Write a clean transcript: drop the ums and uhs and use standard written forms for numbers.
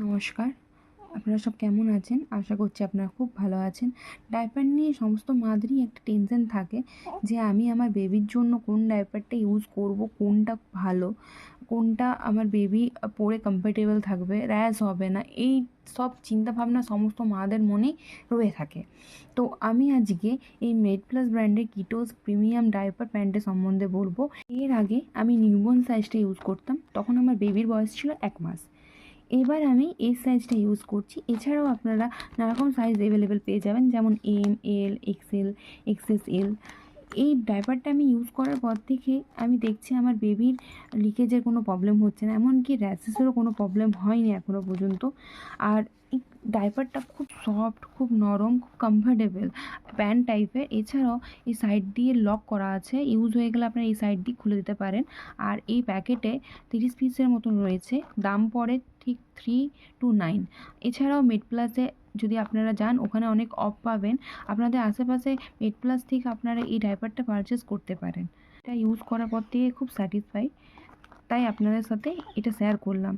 নমস্কার, আপনারা সব কেমন আছেন? আশা করছি আপনারা খুব ভালো আছেন। ডায়পার নিয়ে সমস্ত মাদেরই একটা টেনশন থাকে যে আমি আমার বেবির জন্য কোন ডায়পারটা ইউজ করব, কোনটা ভালো, কোনটা আমার বেবি পরে কমফোর্টেবল থাকবে, র্যাশ হবে না। এই সব চিন্তাভাবনা সমস্ত মাদের মনেই রয়ে থাকে। তো আমি আজকে এই মেডপ্লাস ব্র্যান্ডের কিটোস প্রিমিয়াম ডায়পার প্যান্টের সম্বন্ধে বলবো। এর আগে আমি নিউবর্ন সাইজটা ইউজ করতাম, তখন আমার বেবির বয়স ছিল 1 মাস। এবার আমি এই সাইজটা ইউজ করছি। এছাড়াও আপনারা নানারকম সাইজ অ্যাভেলেবেল পেয়ে যাবেন, যেমন এম, এল, এক্সএল, এক্সএসএল। এই ডাইপারটা আমি ইউজ করার পর থেকে আমি দেখছি আমার বেবির লিকেজের কোনো প্রবলেম হচ্ছে না, এমনকি র্যাশেসেরও কোনো প্রবলেম হয়নি এখনও পর্যন্ত। আর এই ডাইপারটা খুব সফট, খুব নরম, খুব কমফোর্টেবল প্যান্ট টাইপের। এছাড়াও এই সাইড দিয়ে লক করা আছে, ইউজ হয়ে গেলে আপনারা এই সাইড দিয়ে খুলে দিতে পারেন। আর এই প্যাকেটে 30 পিসের মতন রয়েছে, দাম পড়ে ঠিক 329। এছাড়াও মেডপ্লাসে যদি আপনারা যান, ওখানে অনেক অফ পাবেন। আপনাদের আশেপাশে মেডপ্লাস থেকে আপনারা এই ডাইপারটা পারচেস করতে পারেন। এটা ইউজ করার পর থেকে খুব স্যাটিসফাই, তাই আপনাদের সাথে এটা শেয়ার করলাম।